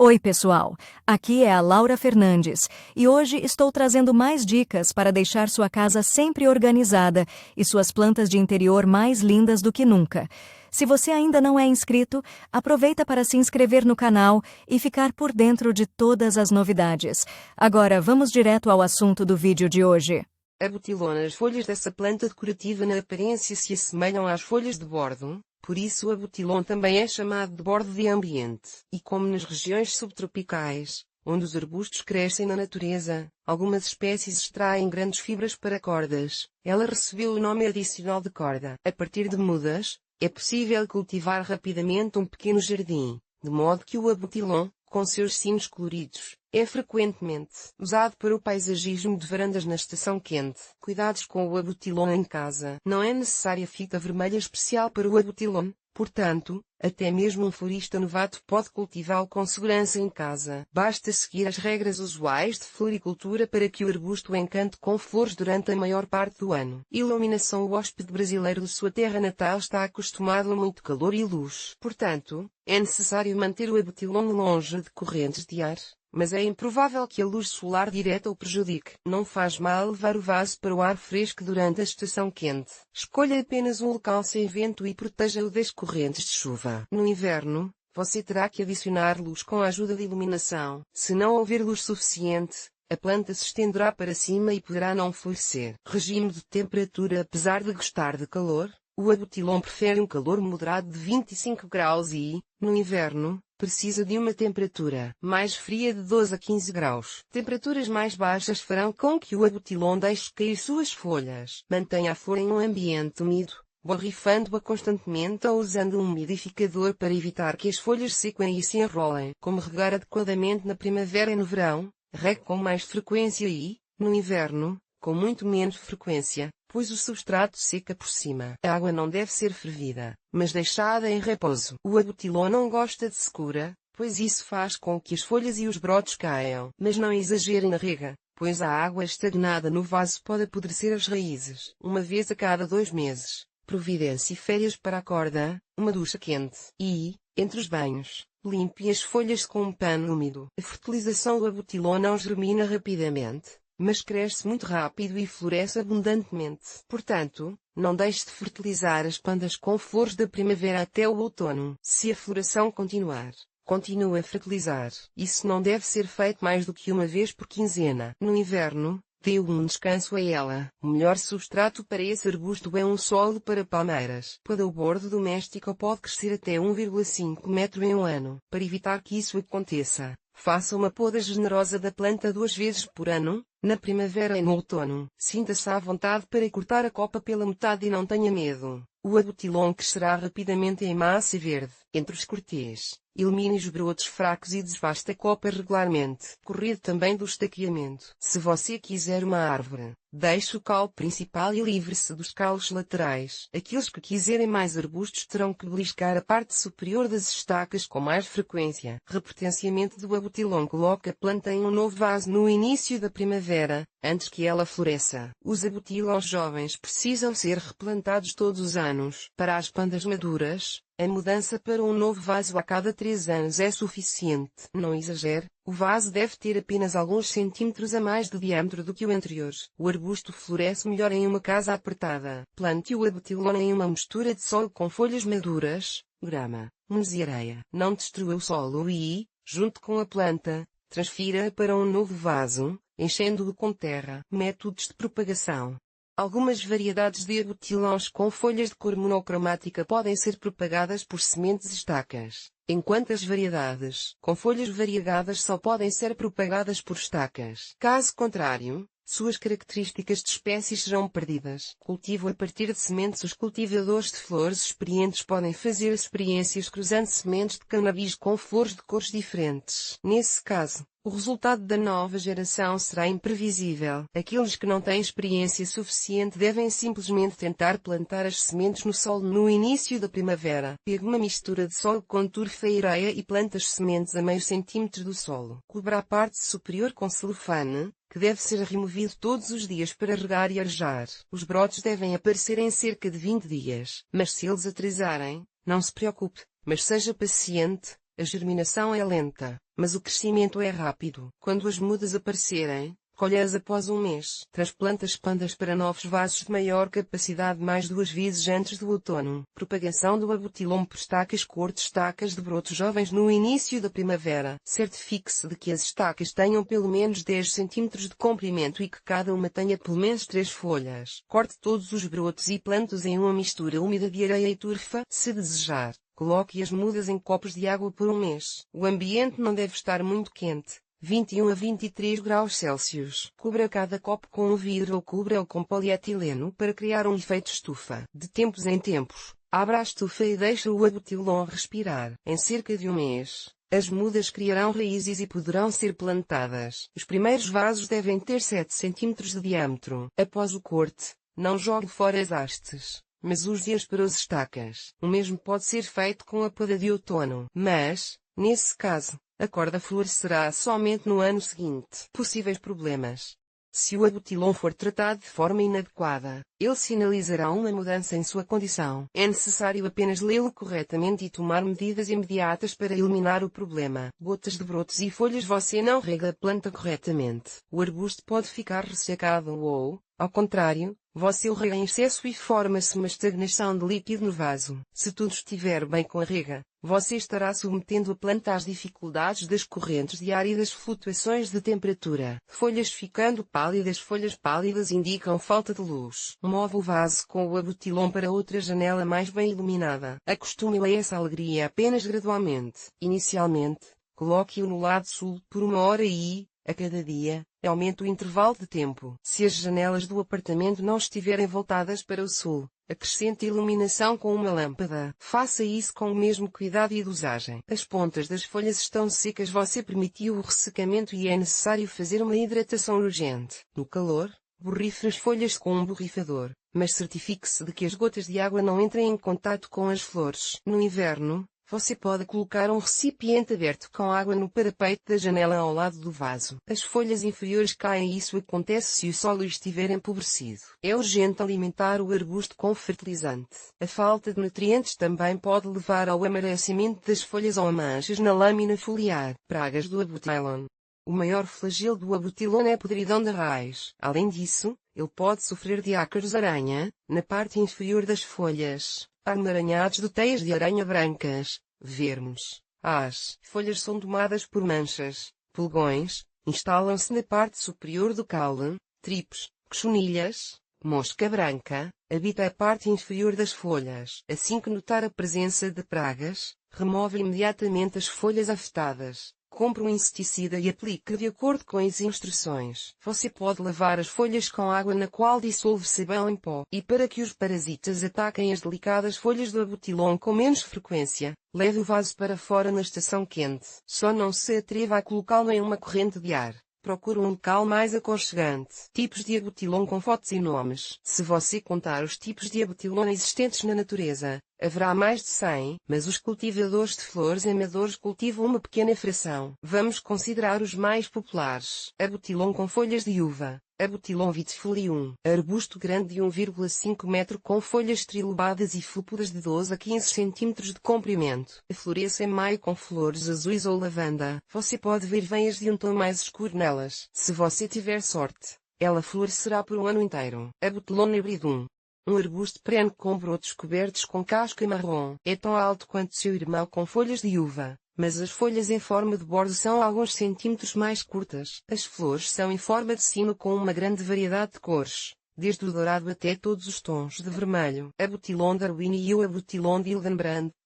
Oi, pessoal! Aqui é a Laura Fernandes e hoje estou trazendo mais dicas para deixar sua casa sempre organizada e suas plantas de interior mais lindas do que nunca. Se você ainda não é inscrito, aproveita para se inscrever no canal e ficar por dentro de todas as novidades. Agora, vamos direto ao assunto do vídeo de hoje. A butilona. As folhas dessa planta decorativa na aparência se assemelham às folhas de bordo, por isso o abutilon também é chamado de bordo de ambiente. E como nas regiões subtropicais, onde os arbustos crescem na natureza, algumas espécies extraem grandes fibras para cordas, ela recebeu o nome adicional de corda. A partir de mudas, é possível cultivar rapidamente um pequeno jardim, de modo que o abutilon, com seus cimos coloridos, é frequentemente usado para o paisagismo de varandas na estação quente. Cuidados com o abutilon em casa. Não é necessária fita vermelha especial para o abutilon, portanto, até mesmo um florista novato pode cultivá-lo com segurança em casa. Basta seguir as regras usuais de floricultura para que o arbusto encante com flores durante a maior parte do ano. Iluminação. O hóspede brasileiro de sua terra natal está acostumado a muito calor e luz. Portanto, é necessário manter o abutilon longe de correntes de ar, mas é improvável que a luz solar direta o prejudique. Não faz mal levar o vaso para o ar fresco durante a estação quente. Escolha apenas um local sem vento e proteja-o das correntes de chuva. No inverno, você terá que adicionar luz com a ajuda de iluminação. Se não houver luz suficiente, a planta se estenderá para cima e poderá não florescer. Regime de temperatura. Apesar de gostar de calor, o abutilon prefere um calor moderado de 25 graus e, no inverno, precisa de uma temperatura mais fria de 12 a 15 graus. Temperaturas mais baixas farão com que o abutilon deixe cair suas folhas. Mantenha a flor em um ambiente úmido, borrifando-a constantemente ou usando um umidificador para evitar que as folhas sequem e se enrolem. Como regar adequadamente na primavera e no verão. Regue com mais frequência e, no inverno, com muito menos frequência, pois o substrato seca por cima. A água não deve ser fervida, mas deixada em repouso. O abutilon não gosta de secura, pois isso faz com que as folhas e os brotos caiam. Mas não exagere na rega, pois a água estagnada no vaso pode apodrecer as raízes. Uma vez a cada 2 meses, providencie férias para a corda, uma ducha quente. E, entre os banhos, limpe as folhas com um pano úmido. A fertilização. O abutilon não germina rapidamente, mas cresce muito rápido e floresce abundantemente. Portanto, não deixe de fertilizar as plantas com flores da primavera até o outono. Se a floração continuar, continue a fertilizar. Isso não deve ser feito mais do que uma vez por quinzena. No inverno, dê um descanso a ela. O melhor substrato para esse arbusto é um solo para palmeiras. Poda. O bordo doméstico pode crescer até 1,5 metro em um ano. Para evitar que isso aconteça, faça uma poda generosa da planta 2 vezes por ano, na primavera e no outono. Sinta-se à vontade para cortar a copa pela metade e não tenha medo. O abutilon crescerá rapidamente em massa verde. Entre os cortês, elimine os brotos fracos e desvaste a copa regularmente. Corrida também do estaqueamento. Se você quiser uma árvore, deixe o caule principal e livre-se dos caules laterais. Aqueles que quiserem mais arbustos terão que beliscar a parte superior das estacas com mais frequência. Repotenciamento do abutilon. Coloque a planta em um novo vaso no início da primavera, antes que ela floresça. Os abutilons jovens precisam ser replantados todos os anos. Para as plantas maduras, a mudança para um novo vaso a cada 3 anos é suficiente. Não exagere, o vaso deve ter apenas alguns centímetros a mais de diâmetro do que o anterior. O arbusto floresce melhor em uma casa apertada. Plante o abutilon em uma mistura de solo com folhas maduras, grama, humus e areia. Não destrua o solo e, junto com a planta, transfira-a para um novo vaso, enchendo-o com terra. Métodos de propagação. Algumas variedades de abutilons com folhas de cor monocromática podem ser propagadas por sementes estacas, enquanto as variedades com folhas variegadas só podem ser propagadas por estacas. Caso contrário, suas características de espécies serão perdidas. Cultivo a partir de sementes. Os cultivadores de flores experientes podem fazer experiências cruzando sementes de cannabis com flores de cores diferentes. Nesse caso, o resultado da nova geração será imprevisível. Aqueles que não têm experiência suficiente devem simplesmente tentar plantar as sementes no solo no início da primavera. Pegue uma mistura de solo com turfa e areia e plante as sementes a meio centímetro do solo. Cubra a parte superior com celofane, que deve ser removido todos os dias para regar e arejar. Os brotos devem aparecer em cerca de 20 dias, mas se eles atrasarem, não se preocupe, mas seja paciente. A germinação é lenta, mas o crescimento é rápido. Quando as mudas aparecerem, colhe-as após um mês. Transplanta as plantas para novos vasos de maior capacidade mais 2 vezes antes do outono. Propagação do abutilon por estacas. Corte estacas de brotos jovens no início da primavera. Certifique-se de que as estacas tenham pelo menos 10 cm de comprimento e que cada uma tenha pelo menos 3 folhas. Corte todos os brotos e plante-os em uma mistura úmida de areia e turfa, se desejar. Coloque as mudas em copos de água por um mês. O ambiente não deve estar muito quente. 21 a 23 graus Celsius. Cubra cada copo com um vidro ou cubra-o com polietileno para criar um efeito estufa. De tempos em tempos, abra a estufa e deixe o abutilon respirar. Em cerca de um mês, as mudas criarão raízes e poderão ser plantadas. Os primeiros vasos devem ter 7 cm de diâmetro. Após o corte, não jogue fora as hastes, mas use-as para as estacas. O mesmo pode ser feito com a poda de outono. Mas, nesse caso, a corda florescerá somente no ano seguinte. Possíveis problemas. Se o abutilon for tratado de forma inadequada, ele sinalizará uma mudança em sua condição. É necessário apenas lê-lo corretamente e tomar medidas imediatas para eliminar o problema. Gotas de brotos e folhas. Você não rega a planta corretamente. O arbusto pode ficar ressecado ou, ao contrário, você o rega em excesso e forma-se uma estagnação de líquido no vaso. Se tudo estiver bem com a rega, você estará submetendo a planta às dificuldades das correntes de ar e das flutuações de temperatura. Folhas ficando pálidas. Folhas pálidas indicam falta de luz. Move o vaso com o abutilon para outra janela mais bem iluminada. Acostume-o a essa alegria apenas gradualmente. Inicialmente, coloque-o no lado sul por 1 hora e, a cada dia, aumente o intervalo de tempo. Se as janelas do apartamento não estiverem voltadas para o sul, acrescente iluminação com uma lâmpada. Faça isso com o mesmo cuidado e dosagem. As pontas das folhas estão secas. Você permitiu o ressecamento e é necessário fazer uma hidratação urgente. No calor, borrife as folhas com um borrifador, mas certifique-se de que as gotas de água não entrem em contato com as flores. No inverno, você pode colocar um recipiente aberto com água no parapeito da janela ao lado do vaso. As folhas inferiores caem e isso acontece se o solo estiver empobrecido. É urgente alimentar o arbusto com fertilizante. A falta de nutrientes também pode levar ao amarelecimento das folhas ou a manchas na lâmina foliar. Pragas do abutilon. O maior flagelo do abutilon é a podridão da raiz. Além disso, ele pode sofrer de ácaros-aranha, na parte inferior das folhas, emaranhados de teias de aranha brancas, vermes. As folhas são tomadas por manchas, pulgões, instalam-se na parte superior do caule, tripes, cochonilhas, mosca branca, habita a parte inferior das folhas. Assim que notar a presença de pragas, remove imediatamente as folhas afetadas. Compre um inseticida e aplique de acordo com as instruções. Você pode lavar as folhas com água na qual dissolve sabão em pó. E para que os parasitas ataquem as delicadas folhas do abutilon com menos frequência, leve o vaso para fora na estação quente. Só não se atreva a colocá-lo em uma corrente de ar. Procure um local mais aconchegante. Tipos de abutilon com fotos e nomes. Se você contar os tipos de abutilon existentes na natureza, haverá mais de 100, mas os cultivadores de flores amadores cultivam uma pequena fração. Vamos considerar os mais populares. Abutilon com folhas de uva. Abutilon vitifolium, arbusto grande de 1,5 metro com folhas trilobadas e felpudas de 12 a 15 cm de comprimento. Floresce em maio com flores azuis ou lavanda. Você pode ver veias de um tom mais escuro nelas. Se você tiver sorte, ela florescerá por um ano inteiro. Abutilon hybridum. Um arbusto perene com brotos cobertos com casca marrom. É tão alto quanto seu irmão com folhas de uva, mas as folhas em forma de bordo são alguns centímetros mais curtas. As flores são em forma de sino com uma grande variedade de cores, desde o dourado até todos os tons de vermelho. Abutilon darwini e o Abutilon de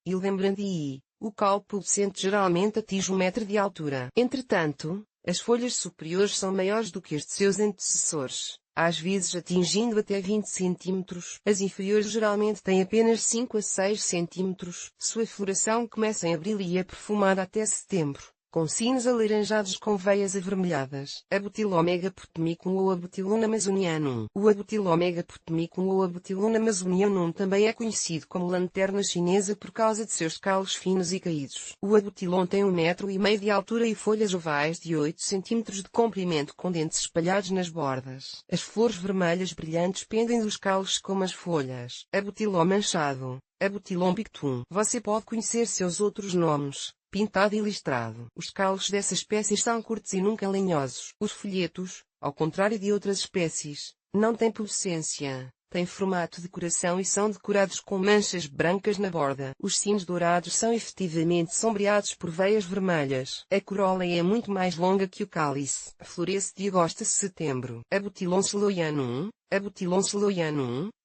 Hildenbrandii. O caule pubescente geralmente atinge 1 metro de altura. Entretanto, as folhas superiores são maiores do que as de seus antecessores, às vezes atingindo até 20 cm. As inferiores geralmente têm apenas 5 a 6 cm. Sua floração começa em abril e é perfumada até setembro, com cinos alaranjados com veias avermelhadas. Abutilon megapotemicum ou Abutilon amazonianum. O Abutilon megapotemicum ou Abutilon amazonianum também é conhecido como lanterna chinesa por causa de seus caules finos e caídos. O Abutilon tem 1,5 metro de altura e folhas ovais de 8 cm de comprimento com dentes espalhados nas bordas. As flores vermelhas brilhantes pendem dos caules como as folhas. Abutilon manchado. Abutilon pictum. Você pode conhecer seus outros nomes: pintado e listrado. Os calos dessa espécie são curtos e nunca lenhosos. Os folhetos, ao contrário de outras espécies, não têm pubescência. Têm formato de coração e são decorados com manchas brancas na borda. Os címeos dourados são efetivamente sombreados por veias vermelhas. A corola é muito mais longa que o cálice. Floresce de agosto a setembro. Abutilon celoianum.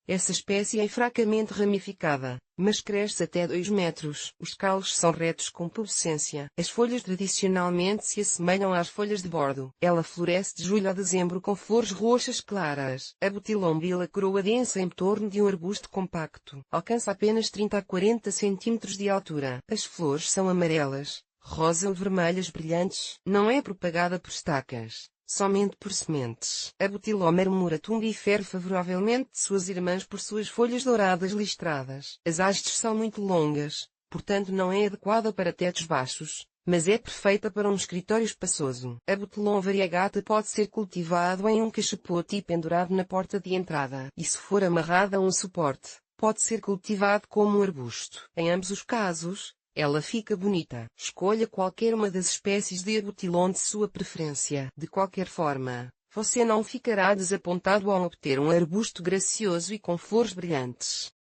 Essa espécie é fracamente ramificada, mas cresce até 2 metros. Os calos são retos com pubescência. As folhas tradicionalmente se assemelham às folhas de bordo. Ela floresce de julho a dezembro com flores roxas claras. A butilombila coroa densa em torno de um arbusto compacto. Alcança apenas 30 a 40 cm de altura. As flores são amarelas, rosa ou vermelhas brilhantes. Não é propagada por estacas, somente por sementes. A Butilomerum muratum difere favoravelmente de suas irmãs por suas folhas douradas listradas. As hastes são muito longas, portanto não é adequada para tetos baixos, mas é perfeita para um escritório espaçoso. A Butilon variegata pode ser cultivado em um cachapote e pendurado na porta de entrada. E se for amarrada a um suporte, pode ser cultivado como um arbusto. Em ambos os casos, ela fica bonita. Escolha qualquer uma das espécies de abutilon de sua preferência. De qualquer forma, você não ficará desapontado ao obter um arbusto gracioso e com flores brilhantes.